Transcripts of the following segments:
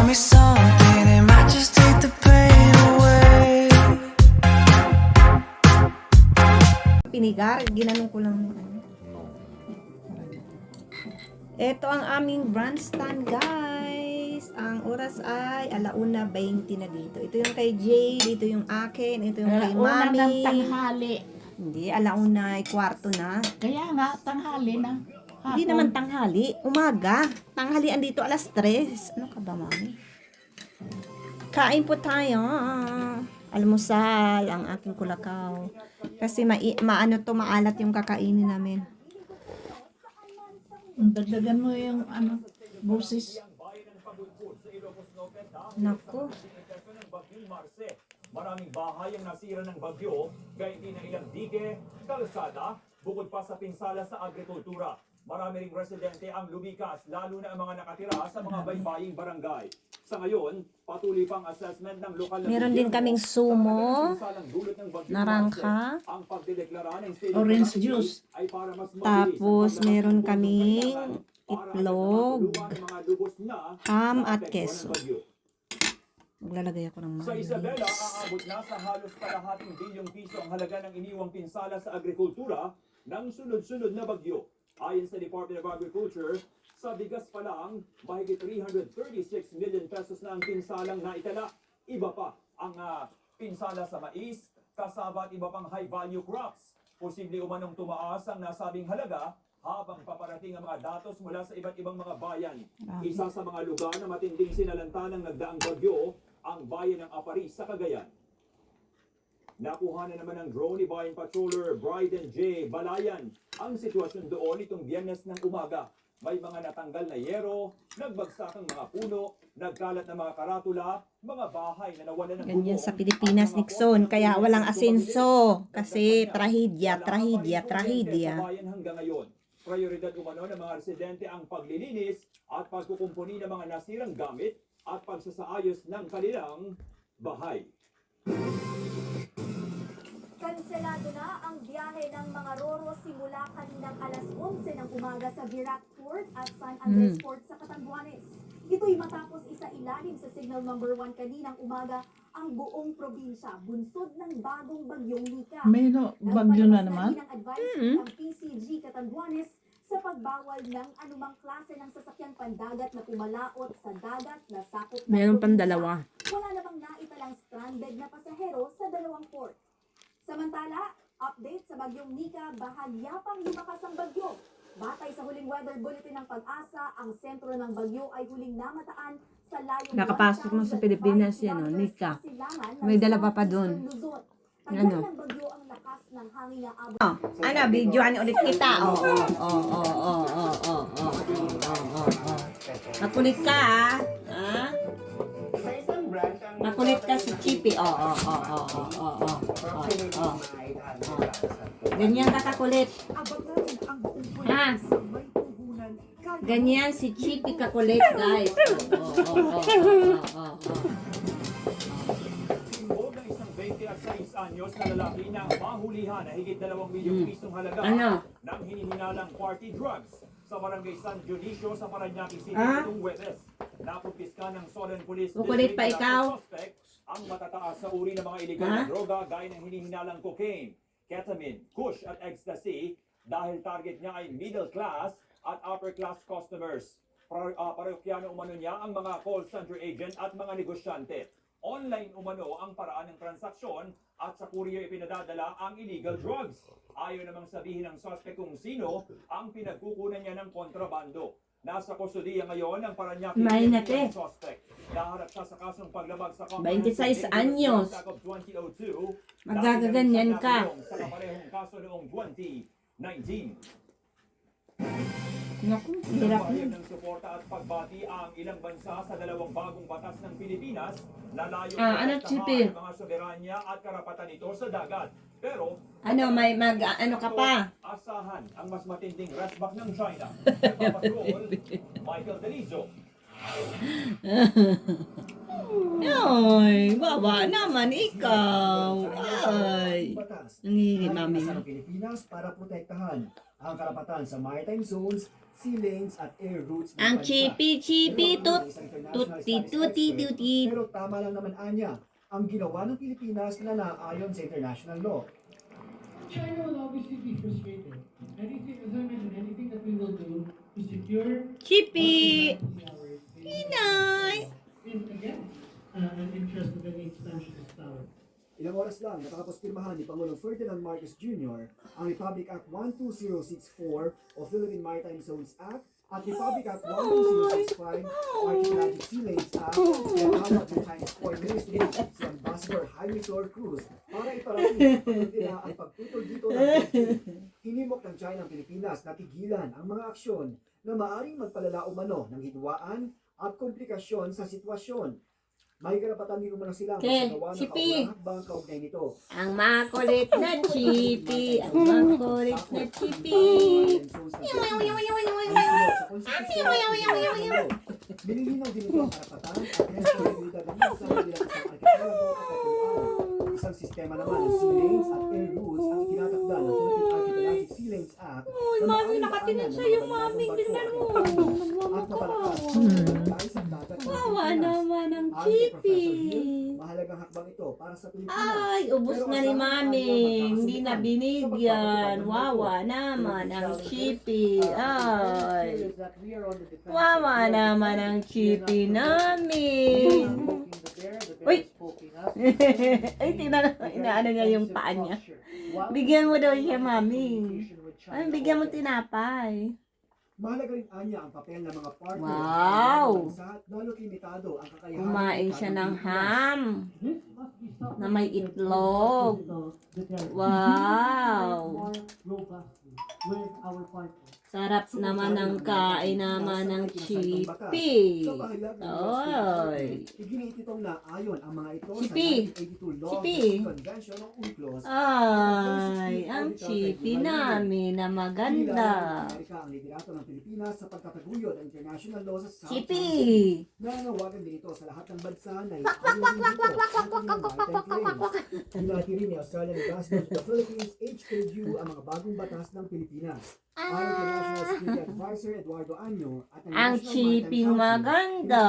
me something, it might just take the pain away. Pinigar, ginanong ko lang ng ano. Ito ang aming brand stand, guys. Ang oras ay 1:20 na dito. Ito yung kay Jay, dito yung akin, ito yung kay Una ng Mami. tanghali. Hindi, 1:15 na. Kaya nga, tanghali na. Hindi naman tanghali, umaga. Tanghalian dito 3:00. Ano ka ba, Mami? Kain po tayo. Almusal, ang aking kulakaw. Kasi maalat yung kakainin namin. Dagdagan mo yung busis. Naku. Maraming bahay ang nasira ng bagyo, gayon din ang ilang dige, kalsada, bukod pa sa pinsala sa agrikultura. Marami ring residente ang lumikas, lalo na ang mga nakatira sa mga baybaying barangay. Sa ngayon, patuloy pang assessment ng lokal na Meron din kaming sumo, narangka, ang pagdedeklara ng state of Orange emergency juice. ay para mas mabilis tapos ang meron paglaban kaming para itlog, agad na mga lubos na ham sa at apekto ng keso. bagyo. Maglalagay ako ng Sa mayonnaise. Isabela, aabot na sa halos kalahating bilyong piso ang halaga ng iniwang pinsala sa agrikultura ng sunod-sunod na bagyo. Ayon sa Department of Agriculture, sa bigas pa lang, mahigit 336 million pesos na ang pinsalang naitala. Iba pa ang pinsala sa mais, kasama at iba pang high-value crops. Posible umanong tumaas ang nasabing halaga habang paparating ang mga datos mula sa iba't ibang mga bayan. Isa sa mga lugar na matinding sinalanta ng nagdaang bagyo, ang bayan ng Aparis sa Cagayan. Nakuha na naman ng drone ni Bayan Patroller Bryden J. Balayan ang sitwasyon doon itong Biyernes ng umaga. May mga natanggal na yero, nagbagsak ang mga puno, nagkalat na mga karatula, mga bahay na nawalan ng Ganyan bubong, sa Pilipinas, at mga Nixon. poste Kaya ng walang tubig asenso. Kasi Dagdag pa niya, trahedya, wala trahedya, pa rin trahedya. sa bayan hanggang ngayon. Prioridad umano ng mga residente ang paglilinis at pagkukumpuni ng mga nasirang gamit at pagsasaayos ng kanilang bahay. Kanselado na ang biyahe ng mga Roro simula kaninang 11 ng umaga sa Virac Port at San Andres Port sa Catanduanes. Ito'y matapos isa ilalim sa signal number 1 kaninang umaga ang buong probinsya, bunsod ng bagong bagyong Nika. May bagyo na naman. Ng advisory ang PCG Catanduanes sa pagbawal ng anumang klase ng sasakyang pandagat na pumalaot sa dagat na sakop ng Meron pang probinsya. dalawa. Wala namang naitalang stranded na pasahero sa dalawang port. Samantala, update sa bagyong Nika, bahagya pang lumakas ang bagyo. Batay sa huling weather bulletin ng Pag-asa, ang sentro ng bagyo ay huling namataan sa layong Nakapasok mo sa Pilipinas yan, oh, Nika. May dala pa dun. Ano? Ano? Ng bagyo ang lakas ng hangin na abot. Ano, videohan ulit kita. Makulit ka, ha? Makulit ka si Chippy. Ganyan ka kakulit. Ha? Ganyan si Chippy kakulit, guys. Simbol ng isang 26 anyos na lalaki na mahulihan na higit 2 milyong pisong halaga Ano? ng hinihinalang party drugs sa barangay San Dionisio sa Parañaque City Ah? noong Webes. Nakumpiska ng Solon Police Kukulit pa District ikaw? ang suspect ang matataas sa uri ng mga illegal Ha? na droga gaya ng hinihinalang cocaine, ketamine, kush at ecstasy dahil target niya ay middle class at upper class customers. Parokyano umano niya ang mga call center agent at mga negosyante. Online umano ang paraan ng transaksyon at sa courier ipinadadala ang illegal drugs. Ayaw namang sabihin ng suspect kung sino ang pinagkukunan niya ng kontrabando. Nasa kustudiya ngayon ang Parañaque Mainate. suspect. Naharap siya sa kasong paglabag sa 26 anyos. Act of 2002. Magagaganyan ka. Sa kaparehong kaso noong 2019. Naku, hirap Pahayag yun. ng suporta at pagbati ang ilang bansa sa dalawang bagong batas ng Pilipinas na layong Ano, protektahan Chippy? ang mga soberanya at karapatan nito sa dagat. Pero, Ano, ano ka pa? asahan ang mas matinding resback ng China. Papatrol, Michael Delizo. Ay, baba naman ikaw. Ay. Batas Nangihingi ng mami. Pilipinas para protektahan ang karapatan sa maritime zones sea lanes at air routes ng Ang bansa. chipi-chipi, Pero ang isang international tuti-tuti, Spanish expert, tuti. Pero tama lang naman anya ang ginawa ng Pilipinas na naayon sa international law. China will obviously be frustrated. Anything, as I mentioned, anything that we will do to secure Chipi! ours Inay! is again an interest of any expansion of power. Ilang oras lang natapos pirmahan ni Pangulong Ferdinand Marcos Jr. ang Republic Act 12064 o Philippine Maritime Zones Act at Republic Act 12065 Archipelagic Sea Lanes Act na hawak ng Chinese Foreign Ministry si Ambassador Jaime Flor Cruz para iparating nila ang pagtutol dito ng Beijing. Hinimok ng China ang Pilipinas na tigilan ang mga aksyon na maaring magpalala umano ng hidwaan at komplikasyon sa sitwasyon. May karapatan din umano silang Okay, magsagawa ng Chipi. kaukulang hakbang kaugnay nito. Ang makulit na chipi! Ang makulit na chipi! Nililinaw din ito ang karapatan at responsibilidad ng bansa bilang isang arkipelago at katuluan. Isang sistema naman ng sea lanes at air routes ang tinatakda ng Philippine Archipelagic Sea Lanes Act na maaaring daanan ng mga banyagang barko at mapalakas dahil sa dagat ng Wawa Pilipinas. naman ang Ayon kay chipi! Professor Hill, mahalagang hakbang ito para sa Pilipinas. Ay, ubos Pero na ni asahan Mami. niya Hindi na magkakasunduan binigyan. sa pagpapatupad ng Wawa barko. naman Pero ang official chipi. Ay. Is that we are on the defense Wawa side. We are naman ang chipi namin. poking the bear, the bear Uy. is poking us. Ay, tingnan mo. Inaano niya yung paa niya. Bigyan mo daw siya, Mami. Ay, bigyan mo tinapay. Mahalaga rin anya ang papel ng mga partner. Wow! ng bansa, lalo't limitado ang kakayahan Kumain siya ng ham This must be something na may itlog. the terror Wow! more robustly with our partners. Sarap naman ng kain naman ng chipi. Sa pahayag ng Oy! iginiit itong naayon ang mga ito Chipi. sa 1982 Law Chipi. Convention o UNCLOS. Ay, ang chipi namin na maganda. Amerika ang liderato ng Pilipinas sa pagtataguyod ng international law sa South Chipi! Nanawagan din ito sa lahat ng bansa na iayon din dito ang kanilang maritime claims. Hinati rin ni Australian Ambassador to the Philippines, HKU, ang mga bagong batas ng Pilipinas. Ayon kay National Security Advisor Eduardo Año at Ang National chipi Maritime Council, maganda.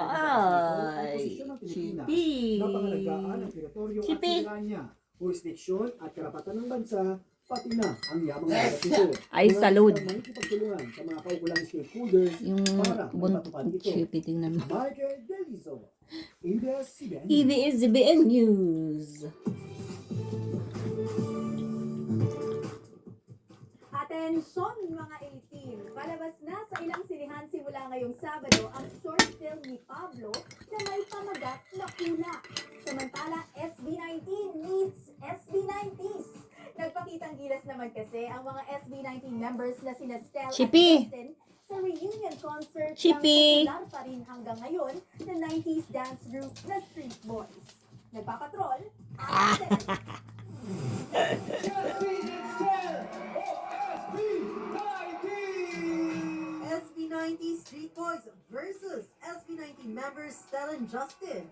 ang Ay, posisyon ng Pilipinas chipi. na pangalagaan ang teritoryo at Chipi. soberanya, jurisdiksyon at karapatan ng bansa, pati na ang yamang dagat nito. Ay, salud. Makikipagtulungan sa mga kaukulang stakeholders Yung para buntot mapatupad ito. chipi, tingnan mo. Michael Delizo, ABS-CBN. EBS-CBN News. Atensyon mga 18! Palabas na sa ilang sinihan simula ngayong Sabado ang short film ni Pablo na may pamagat na una. Samantala, SB19 meets SB90s. Nagpakitang gilas naman kasi ang mga SB19 members na sina Stel Chippy. at Justin sa reunion concert Chippy. na popular pa rin hanggang ngayon na 90s dance group na Street Boys. Nagpapatrol, Ate. SB90 Street Boys versus SB19 members Stel and Justin.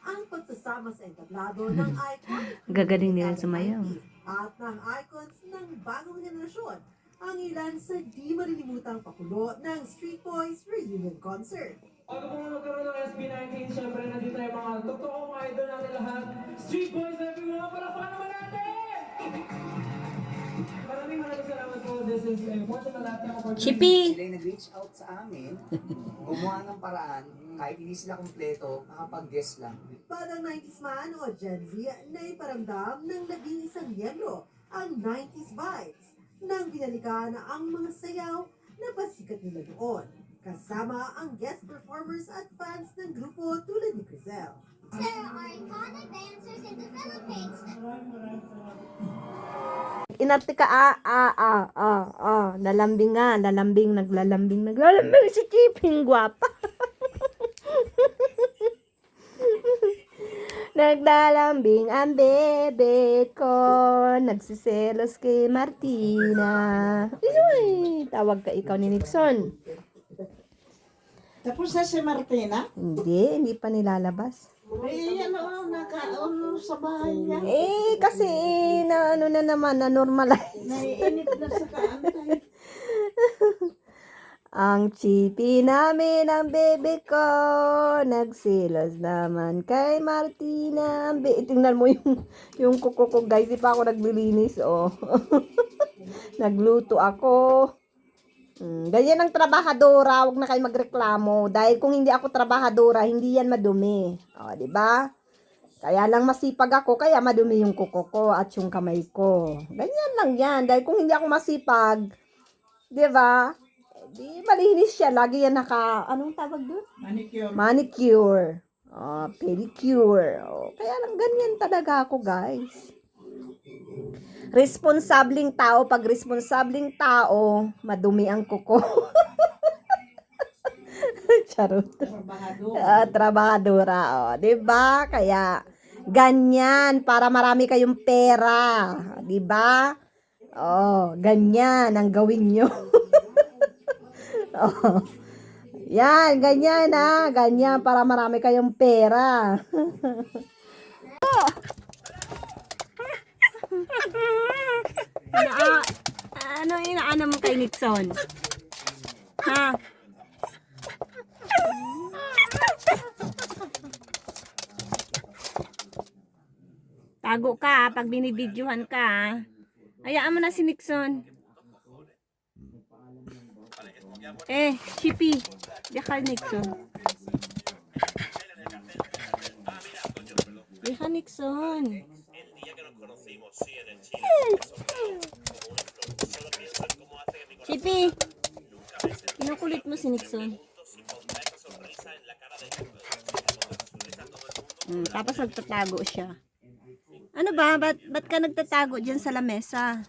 Ang pagsasama sa entablado ng iconic Gagaling nila Decade sumayaw. 90 at ng icons ng bagong henerasyon ang ilan sa di malilimutang pakulo ng Street Boys reunion concert. Bago po magkaroon ng SB19, syempre nandito yung mga totoong idol natin lahat. Street Boys everyone, palakpakan naman natin! Maraming salamat po. This is a fortunate opportunity. Chippy! Sila yung nag-reach out sa amin, gumawa ng paraan, kahit hindi sila kumpleto, makapag-guest lang. Badang 90s man o Gen Z na iparamdam ng naging isang miyembro ang 90s vibes nang binalikan ang mga sayaw na pasikat nila doon. Kasama ang guest performers at fans ng grupo tulad ni Crizel. There are iconic dancers in the Philippines. Inarte ka, lalambing nga, naglalambing si Chipping, gwapa. Naglalambing ang bebe ko, nagsiselos kay Martina. Uy, tawag ka ikaw ni Nixon. Tapos na si Martina? Hindi pa nilalabas. Eh, nakaano sa bahay niya. Kasi na normalize. Naiinip na sa kaantay. Ang chipi namin ang bebe ko, nagsilos naman kay Martina. Tingnan mo yung kuko ko guys, di pa ako naglilinis oh. Nagluto ako. Ganyan ang trabahadora, wag na kayo magreklamo. Dahil kung hindi ako trabahadora, hindi yan madumi. O, di ba? Kaya lang masipag ako, kaya madumi yung kuko ko at yung kamay ko. Ganyan lang yan. Dahil kung hindi ako masipag, di ba? Di malinis siya. Lagi yan anong tawag doon? Manicure. Manicure. Pedicure. Kaya lang ganyan talaga ako, guys. Responsabling tao. Pag responsabling tao, madumi ang kuko. Charot. Trabahadora. Diba? Kaya, ganyan. Para marami kayong pera. Diba? Ganyan ang gawin nyo. Yan, ganyan ha. Ganyan para marami kayong pera. Ano inaano mo kay Nixon? Ha? Tago ka pag binibidyohan ka. Hayaan mo na si Nixon. Chippy. Diyan Nixon. Diyan Nixon. Chippy. Kinukulit mo si Nixon. Tapos nagtatago siya. Ano ba? Ba't ka nagtatago dyan sa lamesa?